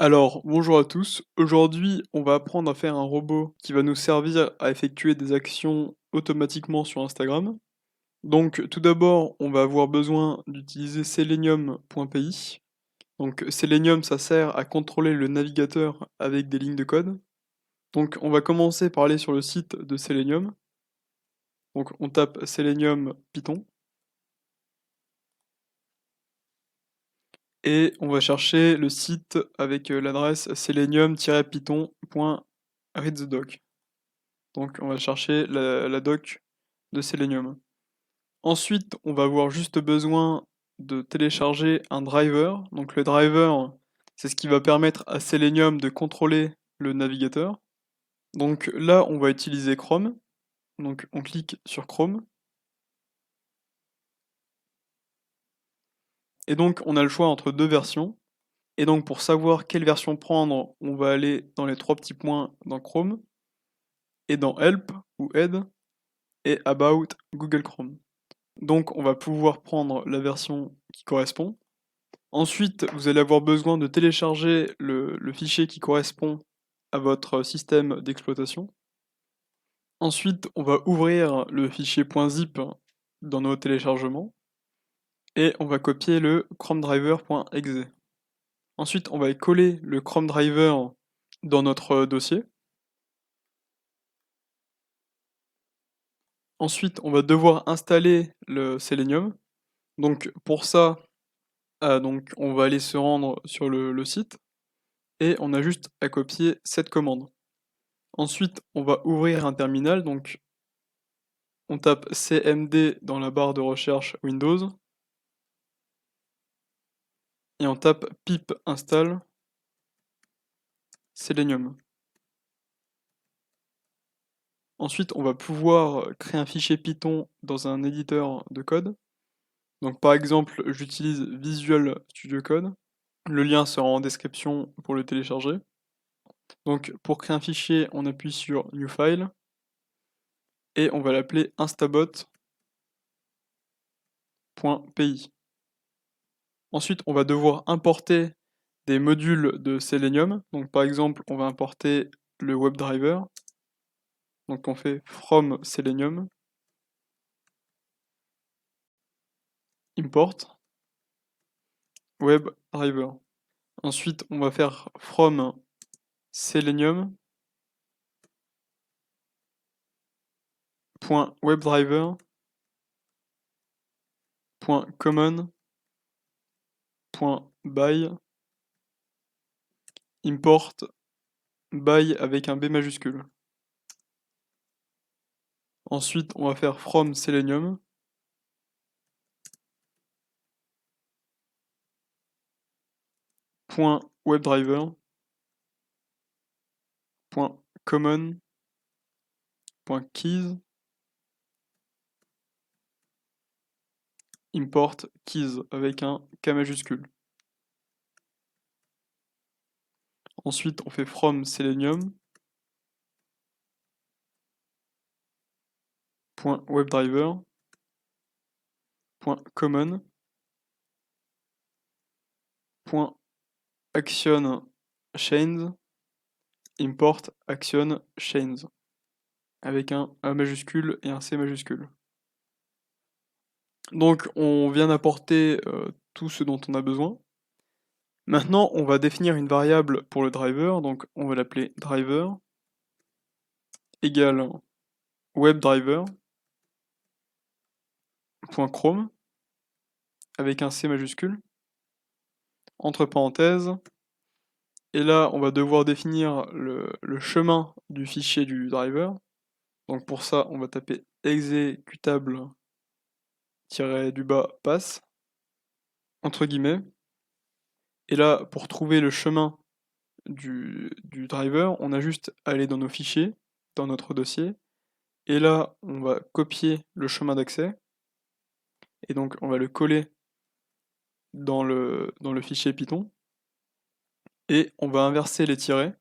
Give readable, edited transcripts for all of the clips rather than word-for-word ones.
Alors, bonjour à tous. Aujourd'hui, on va apprendre à faire un robot qui va nous servir à effectuer des actions automatiquement sur Instagram. Donc, tout d'abord, on va avoir besoin d'utiliser selenium.py. Donc, Selenium, ça sert à contrôler le navigateur avec des lignes de code. Donc, on va commencer par aller sur le site de Selenium. Donc, on tape Selenium Python et on va chercher le site avec l'adresse selenium-python.readthedoc. Donc on va chercher la doc de Selenium. Ensuite, on va avoir juste besoin de télécharger un driver. Donc le driver, c'est ce qui va permettre à Selenium de contrôler le navigateur. Donc là, on va utiliser Chrome. Donc on clique sur Chrome. Et donc on a le choix entre deux versions. Et donc pour savoir quelle version prendre, on va aller dans les trois petits points dans Chrome, et dans Help ou Aide, et About Google Chrome. Donc on va pouvoir prendre la version qui correspond. Ensuite, vous allez avoir besoin de télécharger le fichier qui correspond à votre système d'exploitation. Ensuite, on va ouvrir le fichier .zip dans nos téléchargements et on va copier le chromedriver.exe. Ensuite, on va coller le Chrome Driver dans notre dossier. Ensuite, on va devoir installer le Selenium. Donc pour ça, donc on va aller se rendre sur le site et on a juste à copier cette commande. Ensuite, on va ouvrir un terminal, donc on tape cmd dans la barre de recherche Windows et on tape pip install Selenium. Ensuite, on va pouvoir créer un fichier Python dans un éditeur de code. Donc par exemple, j'utilise Visual Studio Code. Le lien sera en description pour le télécharger. Donc pour créer un fichier, on appuie sur New File et on va l'appeler instabot.py. Ensuite, on va devoir importer des modules de Selenium. Donc par exemple, on va importer le WebDriver. Donc on fait from Selenium, import WebDriver. Ensuite, on va faire from Selenium.webdriver.common.by import by avec un B majuscule. Ensuite, on va faire from Selenium .webdriver .common.keys import keys avec un K majuscule. Ensuite, on fait from Selenium .webdriver .common .action chains import action chains avec un A majuscule et un C majuscule. Donc on vient d'apporter tout ce dont on a besoin. Maintenant, on va définir une variable pour le driver, donc on va l'appeler driver égale webdriver.chrome avec un C majuscule, entre parenthèses, et là on va devoir définir le chemin du fichier du driver. Donc pour ça, on va taper exécutable du bas passe, entre guillemets. Et là, pour trouver le chemin du driver, on a juste à aller dans nos fichiers, dans notre dossier, et là, on va copier le chemin d'accès, et donc on va le coller dans le fichier Python, et on va inverser les tirets.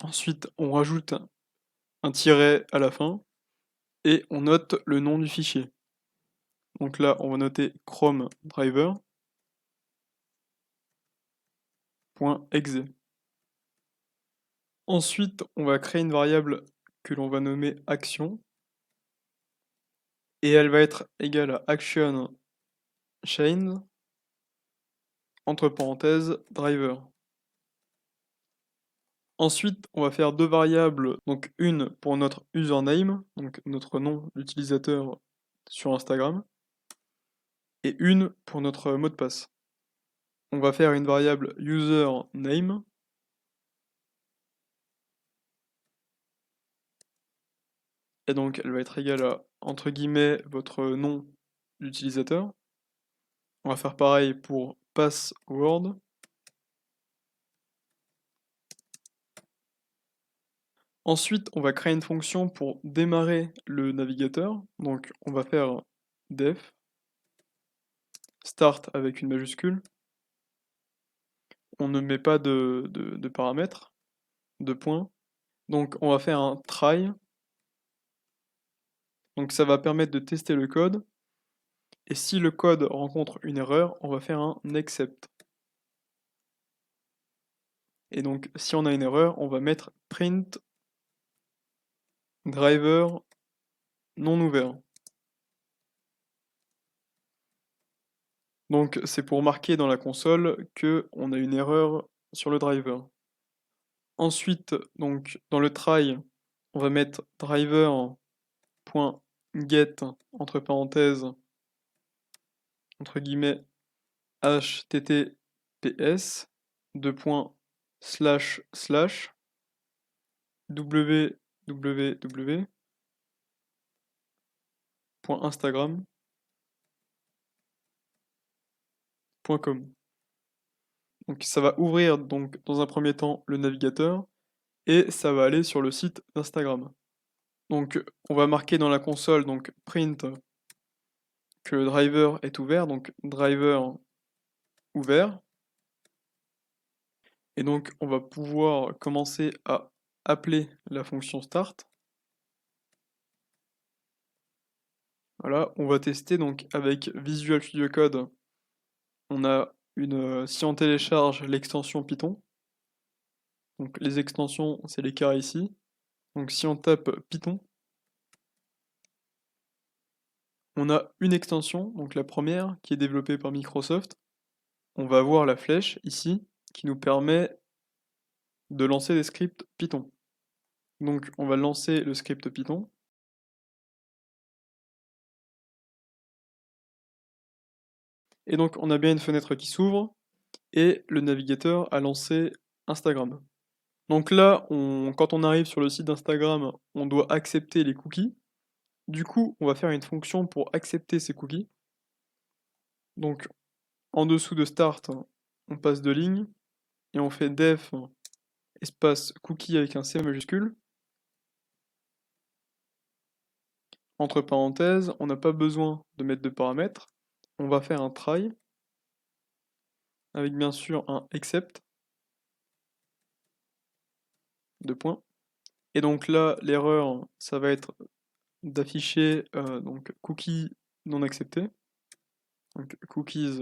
Ensuite, on rajoute un tiret à la fin, et on note le nom du fichier. Donc là, on va noter Chrome driver.exe. Ensuite, on va créer une variable que l'on va nommer action, et elle va être égale à action chain, entre parenthèses, driver. Ensuite, on va faire deux variables, donc une pour notre username, donc notre nom d'utilisateur sur Instagram, et une pour notre mot de passe. On va faire une variable username, et donc elle va être égale à, entre guillemets, votre nom d'utilisateur. On va faire pareil pour password. Ensuite, on va créer une fonction pour démarrer le navigateur. Donc, on va faire def start avec une majuscule. On ne met pas de paramètres, de points. Donc, on va faire un try. Donc, ça va permettre de tester le code. Et si le code rencontre une erreur, on va faire un except. Et donc, si on a une erreur, on va mettre print driver non ouvert. Donc c'est pour marquer dans la console que on a une erreur sur le driver. Ensuite, donc dans le try, on va mettre driver.get entre parenthèses entre guillemets https deux points slash slash www.instagram.com. Donc ça va ouvrir donc dans un premier temps le navigateur et ça va aller sur le site d'Instagram. Donc on va marquer dans la console donc print que le driver est ouvert, donc driver ouvert. Et donc on va pouvoir commencer à appeler la fonction start. Voilà, on va tester donc avec Visual Studio Code. On a si on télécharge l'extension Python, donc les extensions c'est les carrés ici. Donc si on tape Python, on a une extension, donc la première qui est développée par Microsoft. On va avoir la flèche ici qui nous permet de lancer des scripts Python. Donc on va lancer le script Python. Et donc on a bien une fenêtre qui s'ouvre et le navigateur a lancé Instagram. Donc là, quand on arrive sur le site d'Instagram, on doit accepter les cookies. Du coup, on va faire une fonction pour accepter ces cookies. Donc en dessous de start, on passe de ligne et on fait def espace cookie avec un C majuscule. Entre parenthèses, on n'a pas besoin de mettre de paramètres. On va faire un try avec bien sûr un except. Deux points. Et donc là, l'erreur, ça va être d'afficher donc cookies non acceptés. Donc cookies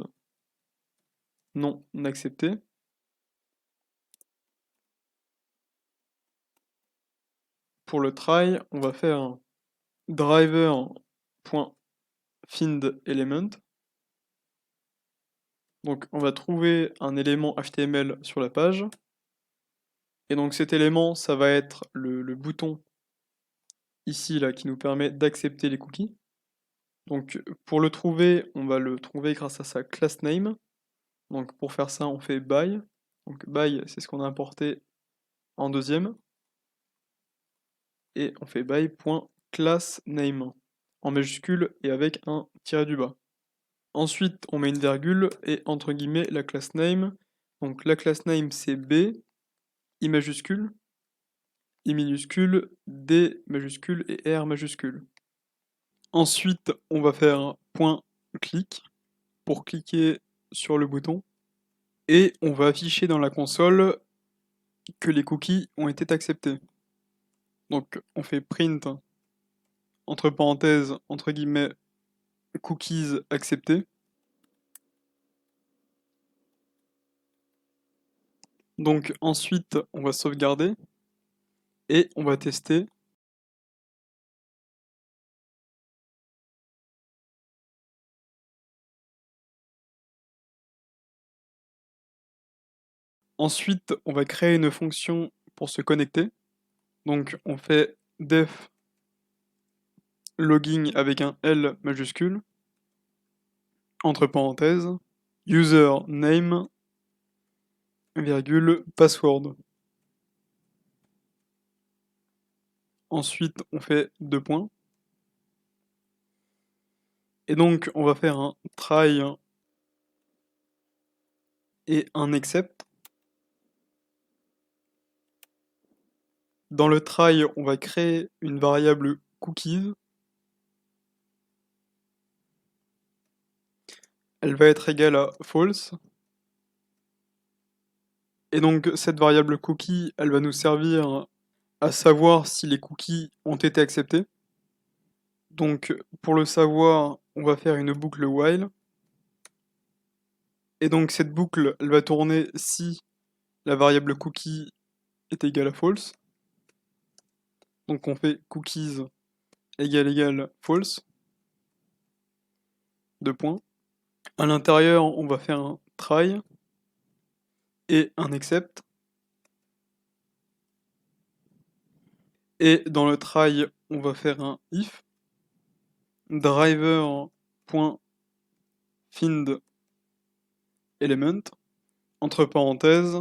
non acceptés. Pour le try, on va faire driver.findElement. Donc on va trouver un élément HTML sur la page. Et donc cet élément, ça va être le bouton ici là qui nous permet d'accepter les cookies. Donc pour le trouver, on va le trouver grâce à sa class name. Donc pour faire ça, on fait by. Donc by, c'est ce qu'on a importé en deuxième. Et on fait by.className en majuscule et avec un tiret du bas. Ensuite, on met une virgule et entre guillemets la class name. Donc la class name c'est B, I majuscule, I minuscule, D majuscule et R majuscule. Ensuite, on va faire .click pour cliquer sur le bouton et on va afficher dans la console que les cookies ont été acceptés. Donc on fait print entre parenthèses, entre guillemets, cookies acceptés. Donc ensuite, on va sauvegarder et on va tester. Ensuite, on va créer une fonction pour se connecter. Donc on fait def login avec un L majuscule, entre parenthèses, username, virgule, password. Ensuite, on fait deux points. Et donc, on va faire un try et un except. Dans le try, on va créer une variable cookies. Elle va être égale à false. Et donc, cette variable cookie, elle va nous servir à savoir si les cookies ont été acceptés. Donc, pour le savoir, on va faire une boucle while. Et donc, cette boucle, elle va tourner si la variable cookie est égale à false. Donc, on fait cookies égale false. Deux points. À l'intérieur, on va faire un try et un except. Et dans le try, on va faire un if driver.find element. Entre parenthèses,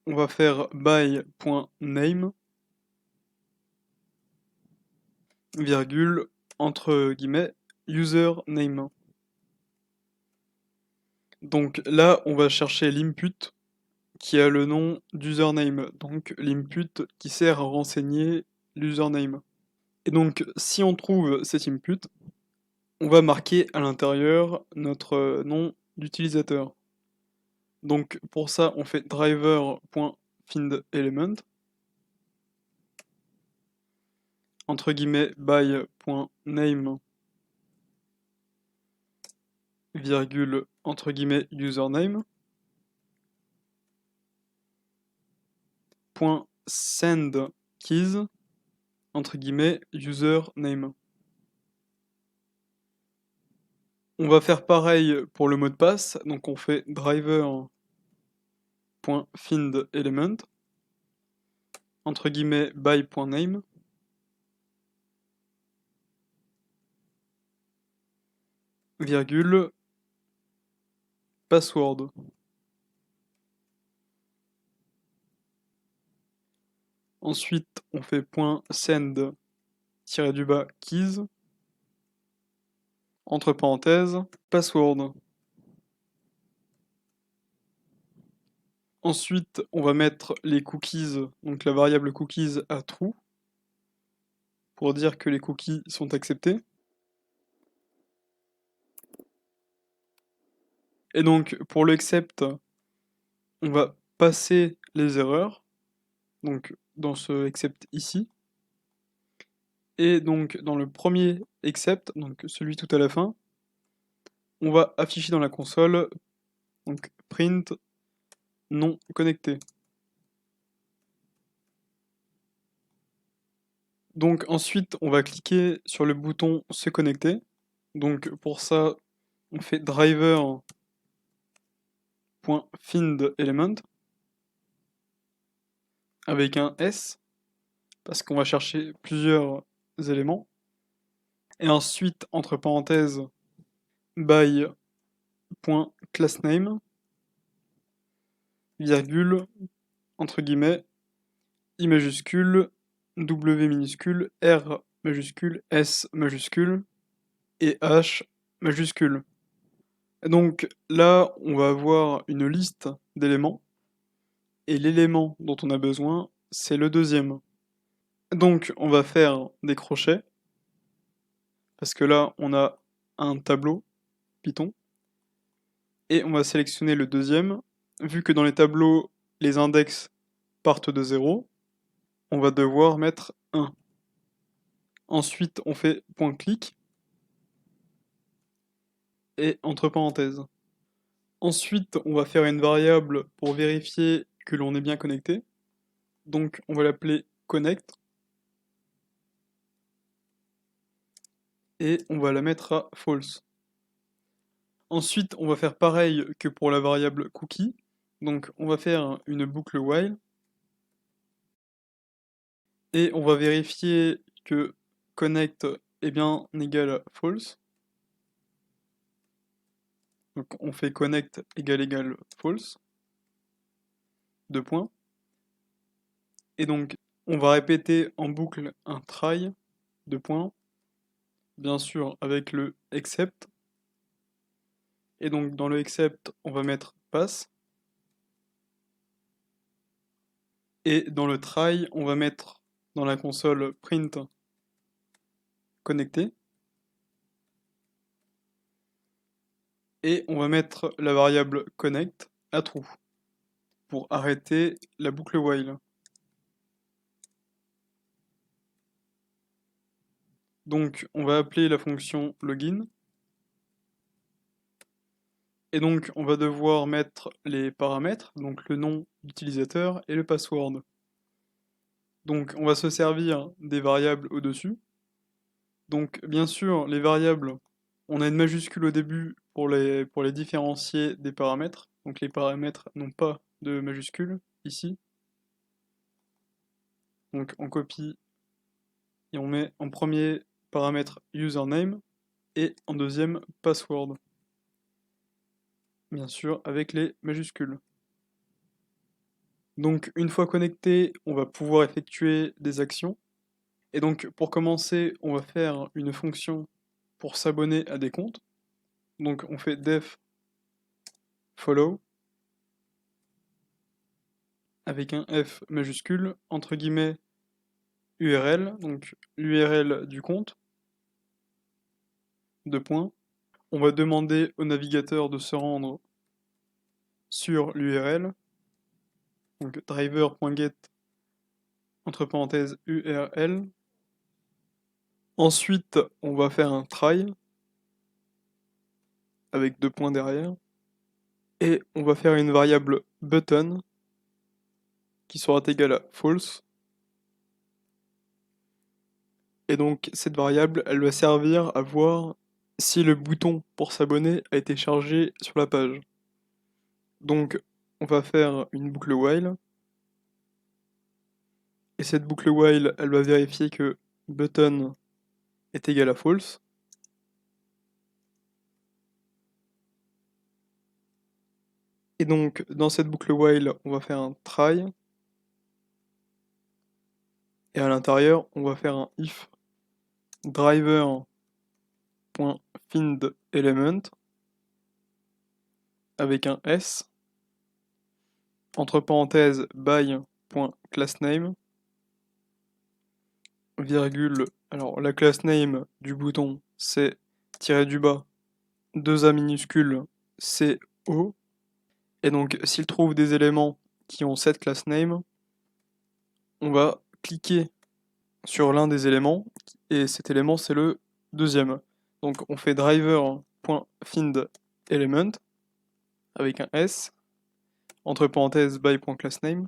on va faire by.name, virgule, entre guillemets, username. Donc là, on va chercher l'input qui a le nom d'username, donc l'input qui sert à renseigner l'username. Et donc, si on trouve cet input, on va marquer à l'intérieur notre nom d'utilisateur. Donc pour ça, on fait driver.findElement, entre guillemets by.name, virgule, entre guillemets username, point send keys, entre guillemets username. On va faire pareil pour le mot de passe, donc on fait driver.findElement, entre guillemets by.name, virgule, password. Ensuite, on fait .send keys, entre parenthèses, password. Ensuite, on va mettre les cookies, donc la variable cookies à true, pour dire que les cookies sont acceptés. Et donc, pour le accept, on va passer les erreurs, donc dans ce accept ici. Et donc, dans le premier accept, donc celui tout à la fin, on va afficher dans la console, donc print non connecté. Donc ensuite, on va cliquer sur le bouton se connecter. Donc pour ça, on fait driver.findElement avec un S, parce qu'on va chercher plusieurs éléments. Et ensuite, entre parenthèses, by.className, virgule, entre guillemets, I majuscule, W minuscule, R majuscule, S majuscule et H majuscule. Donc là, on va avoir une liste d'éléments et l'élément dont on a besoin, c'est le deuxième. Donc on va faire des crochets parce que là, on a un tableau Python et on va sélectionner le deuxième. Vu que dans les tableaux, les index partent de 0, on va devoir mettre 1. Ensuite, on fait .click et entre parenthèses. Ensuite, on va faire une variable pour vérifier que l'on est bien connecté. Donc, on va l'appeler connect et on va la mettre à false. Ensuite, on va faire pareil que pour la variable cookie. Donc, on va faire une boucle while et on va vérifier que connect est bien égal à false. Donc, on fait connect égale false. Deux points. Et donc, on va répéter en boucle un try, deux points, bien sûr avec le except. Et donc, dans le except, on va mettre pass. Et dans le try, on va mettre dans la console print connecté. Et on va mettre la variable connect à true pour arrêter la boucle while. Donc, on va appeler la fonction login. Et donc, on va devoir mettre les paramètres, donc le nom d'utilisateur et le password. Donc, on va se servir des variables au-dessus. Donc, bien sûr, les variables, on a une majuscule au début pour les différencier des paramètres. Donc, les paramètres n'ont pas de majuscule ici. Donc, on copie et on met en premier paramètre username et en deuxième password. Bien sûr, avec les majuscules. Donc, une fois connecté, on va pouvoir effectuer des actions. Et donc, pour commencer, on va faire une fonction pour s'abonner à des comptes. Donc, on fait def follow avec un F majuscule, entre guillemets, URL, donc l'URL du compte, deux points. On va demander au navigateur de se rendre sur l'URL, donc driver.get, entre parenthèses, URL. Ensuite, on va faire un try, avec deux points derrière. Et on va faire une variable button, qui sera égale à false. Et donc, cette variable, elle va servir à voir si le bouton pour s'abonner a été chargé sur la page. Donc, on va faire une boucle while. Et cette boucle while, elle va vérifier que button est égal à false. Et donc, dans cette boucle while, on va faire un try. Et à l'intérieur, on va faire un if driver.findElement avec un s entre parenthèses by.className virgule, alors la class name du bouton c'est tiré du bas 2A minuscule CO, et donc s'il trouve des éléments qui ont cette class name, on va cliquer sur l'un des éléments et cet élément c'est le deuxième. Donc on fait driver.findElement avec un s entre parenthèses by.className,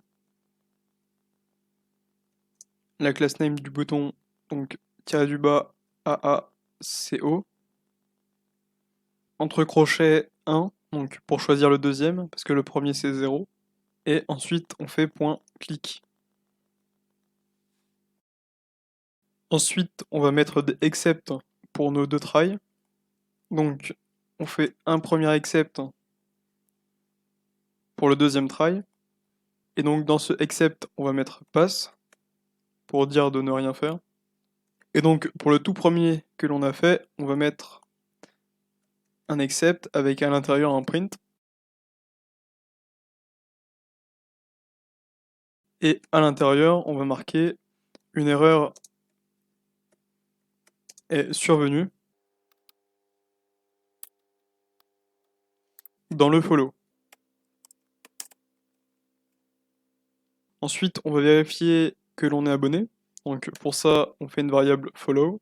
la class name du bouton donc tiré du bas AACO, entre crochets 1, donc pour choisir le deuxième, parce que le premier c'est 0, et ensuite on fait .click. Ensuite on va mettre des except pour nos deux tries, donc on fait un premier except pour le deuxième try, et donc dans ce except on va mettre pass, pour dire de ne rien faire, et donc pour le tout premier que l'on a fait, on va mettre un except avec à l'intérieur un print, et à l'intérieur, on va marquer une erreur est survenue dans le follow. Ensuite, on va vérifier que l'on est abonné. Donc pour ça, on fait une variable follow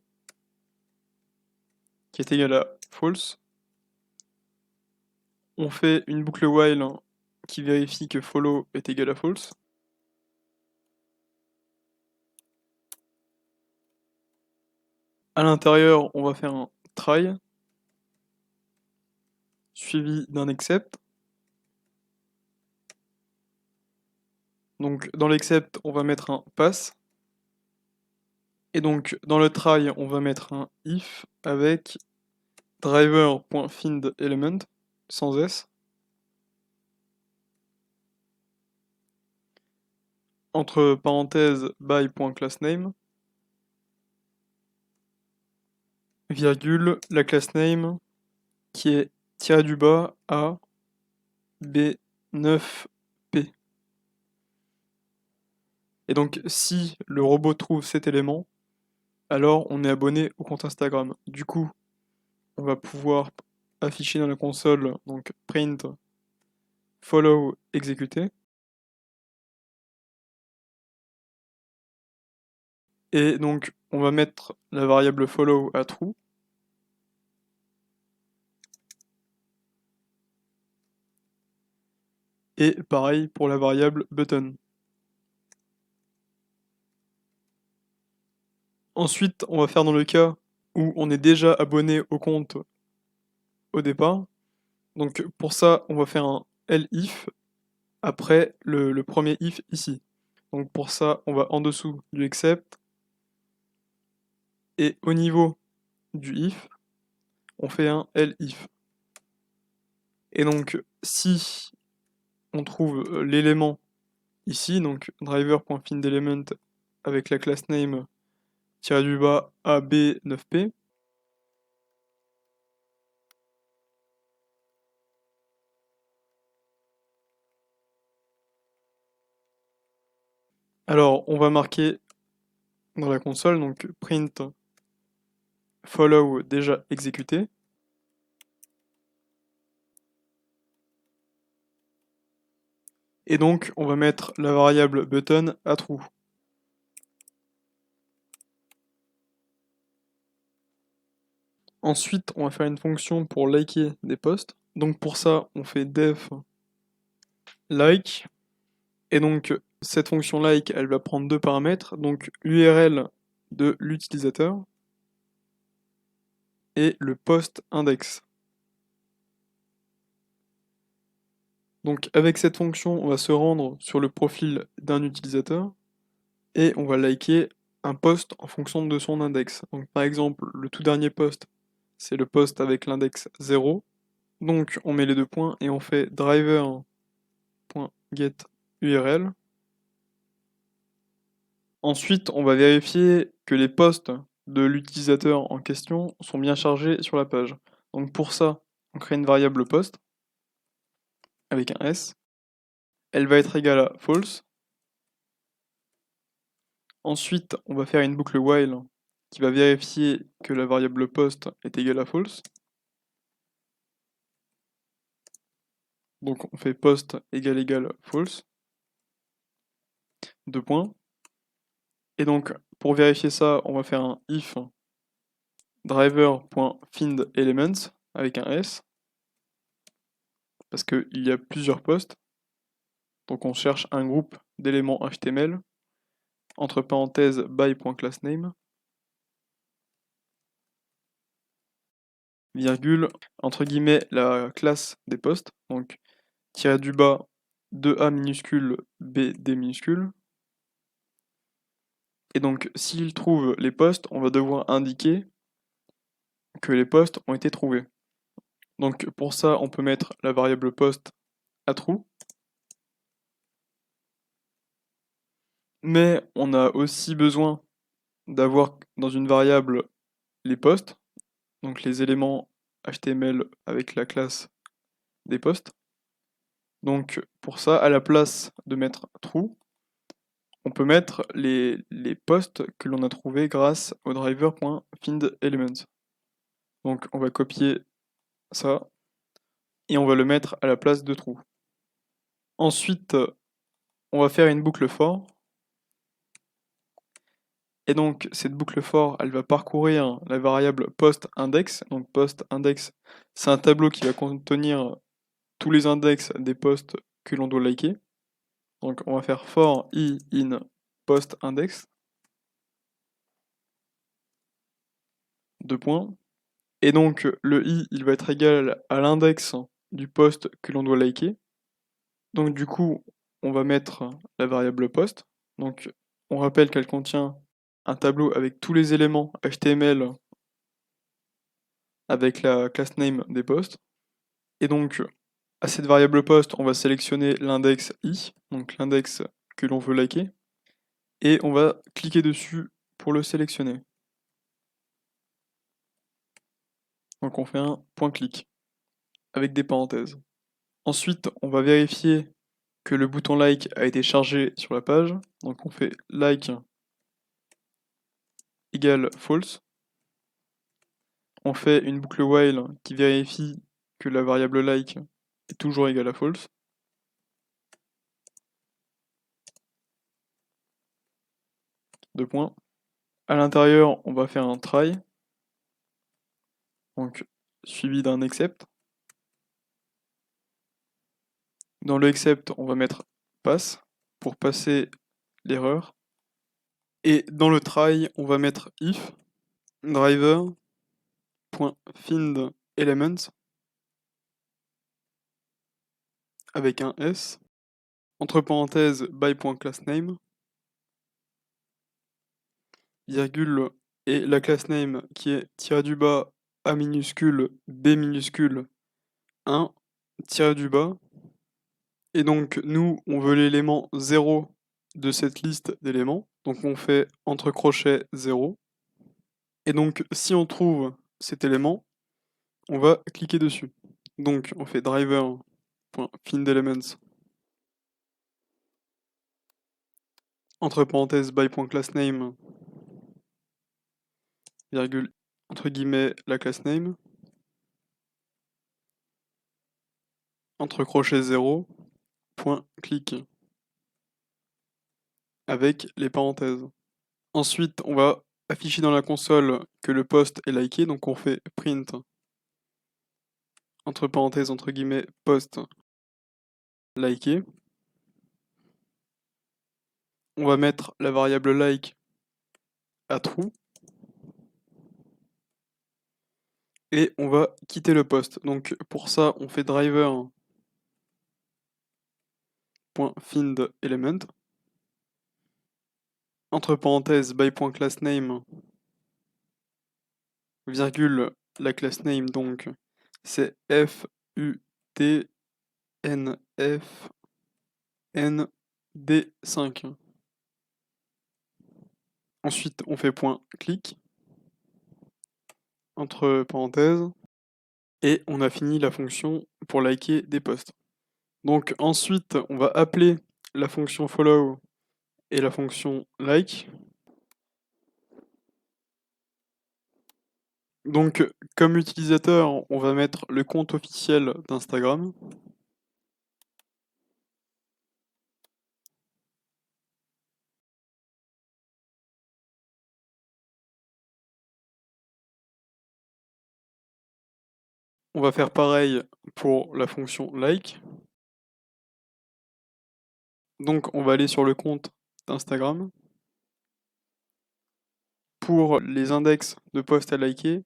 qui est égale à false. On fait une boucle while qui vérifie que follow est égal à false. À l'intérieur, on va faire un try suivi d'un except. Donc dans l'except, on va mettre un pass. Et donc dans le try, on va mettre un if avec driver.findElement sans s. Entre parenthèses by.className, virgule, la class name qui est tiré du bas a b9p. Et donc si le robot trouve cet élément, alors on est abonné au compte Instagram. Du coup, on va pouvoir afficher dans la console donc print follow exécuté. Et donc on va mettre la variable follow à true. Et pareil pour la variable button. Ensuite, on va faire dans le cas où on est déjà abonné au compte au départ. Donc pour ça, on va faire un elif après le premier if ici. Donc pour ça, on va en dessous du except. Et au niveau du if, on fait un elif. Et donc si on trouve l'élément ici, donc driver.findElement avec la class name tiré du bas AB9P, alors on va marquer dans la console, donc print follow déjà exécuté. Et donc on va mettre la variable button à true. Ensuite, on va faire une fonction pour liker des posts. Donc pour ça, on fait def like. Et donc cette fonction like, elle va prendre deux paramètres. Donc l'URL de l'utilisateur et le post index. Donc avec cette fonction, on va se rendre sur le profil d'un utilisateur et on va liker un post en fonction de son index. Donc par exemple, le tout dernier post, c'est le post avec l'index 0. Donc on met les deux points et on fait driver.getURL. Ensuite, on va vérifier que les posts de l'utilisateur en question sont bien chargés sur la page. Donc pour ça, on crée une variable post avec un S. Elle va être égale à false. Ensuite, on va faire une boucle while qui va vérifier que la variable post est égale à false. Donc on fait post égale false. Deux points. Et donc pour vérifier ça, on va faire un if driver.findElements avec un S. Parce qu'il y a plusieurs posts. Donc on cherche un groupe d'éléments HTML entre parenthèses by.className, virgule, entre guillemets la classe des posts, donc tiré du bas 2A minuscule BD minuscule. Et donc s'il trouve les posts, on va devoir indiquer que les posts ont été trouvés. Donc pour ça, on peut mettre la variable post à true. Mais on a aussi besoin d'avoir dans une variable les posts, donc les éléments HTML avec la classe des posts. Donc pour ça, à la place de mettre true, on peut mettre les posts que l'on a trouvés grâce au driver.findElements. Donc on va copier ça et on va le mettre à la place de true. Ensuite, on va faire une boucle for. Et donc cette boucle for, elle va parcourir la variable post-index. Donc post-index, c'est un tableau qui va contenir tous les index des posts que l'on doit liker. Donc on va faire for i in post-index, deux points. Et donc le i, il va être égal à l'index du post que l'on doit liker. Donc du coup, on va mettre la variable post. Donc on rappelle qu'elle contient un tableau avec tous les éléments HTML avec la class name des posts. Et donc à cette variable post, on va sélectionner l'index i, donc l'index que l'on veut liker, et on va cliquer dessus pour le sélectionner. Donc on fait un point clic avec des parenthèses. Ensuite, on va vérifier que le bouton like a été chargé sur la page. Donc on fait like égale false. On fait une boucle while qui vérifie que la variable like est toujours égale à false. Deux points. À l'intérieur, on va faire un try, donc suivi d'un except. Dans le except, on va mettre pass pour passer l'erreur. Et dans le try, on va mettre if driver.find elements avec un s, entre parenthèses by.className, virgule, et la class name qui est tiré du bas A minuscule B minuscule 1 tiré du bas. Et donc nous, on veut l'élément 0 de cette liste d'éléments. Donc on fait entre crochets 0. Et donc si on trouve cet élément, on va cliquer dessus. Donc on fait driver.findElements entre parenthèses by.className, virgule, entre guillemets, la class name, entre crochets 0, point click, avec les parenthèses. Ensuite, on va afficher dans la console que le post est liké, donc on fait print, entre parenthèses, entre guillemets, post liké. On va mettre la variable like à true. Et on va quitter le post. Donc pour ça, on fait driver.findElement, entre parenthèses by.className, virgule, la class name, donc c'est FUTNFND5. Ensuite, on fait point clic, entre parenthèses, et on a fini la fonction pour liker des posts. Donc ensuite, on va appeler la fonction follow et la fonction like. Donc comme utilisateur, on va mettre le compte officiel d'Instagram. On va faire pareil pour la fonction like. Donc on va aller sur le compte d'Instagram. Pour les index de posts à liker,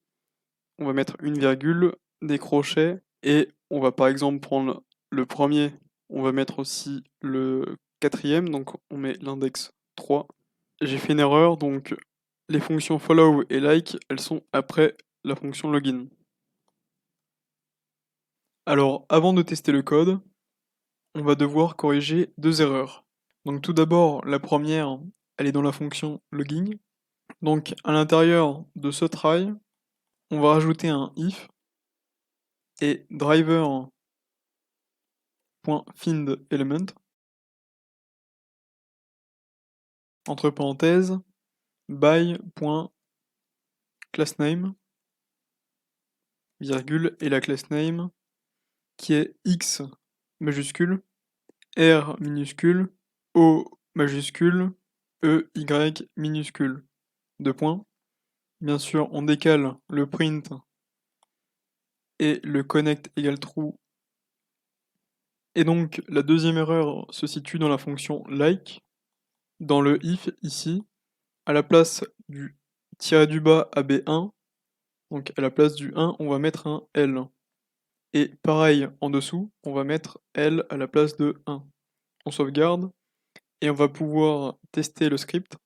on va mettre une virgule, des crochets, et on va par exemple prendre le premier, on va mettre aussi le quatrième, donc on met l'index 3. J'ai fait une erreur, donc les fonctions follow et like, elles sont après la fonction login. Alors avant de tester le code, on va devoir corriger deux erreurs. Donc tout d'abord, la première, elle est dans la fonction login. Donc à l'intérieur de ce try, on va rajouter un if et driver.findElement, entre parenthèses by.className, virgule, et la class name qui est x majuscule, r minuscule, o majuscule, e y minuscule. deux points. Bien sûr, on décale le print et le connect égale true. Et donc, la deuxième erreur se situe dans la fonction like. Dans le if, ici, à la place du tiré du bas AB1, donc à la place du 1, on va mettre un L. Et pareil, en dessous, on va mettre L à la place de 1. On sauvegarde, et on va pouvoir tester le script.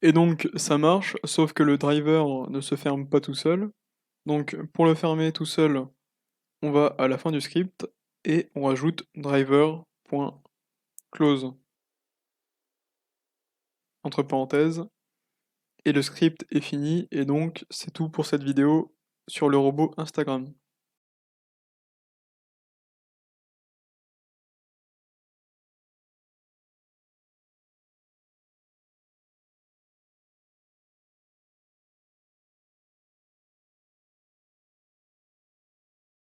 Et donc ça marche, sauf que le driver ne se ferme pas tout seul. Donc pour le fermer tout seul, on va à la fin du script et on rajoute driver.close entre parenthèses. Et le script est fini et donc c'est tout pour cette vidéo sur le robot Instagram.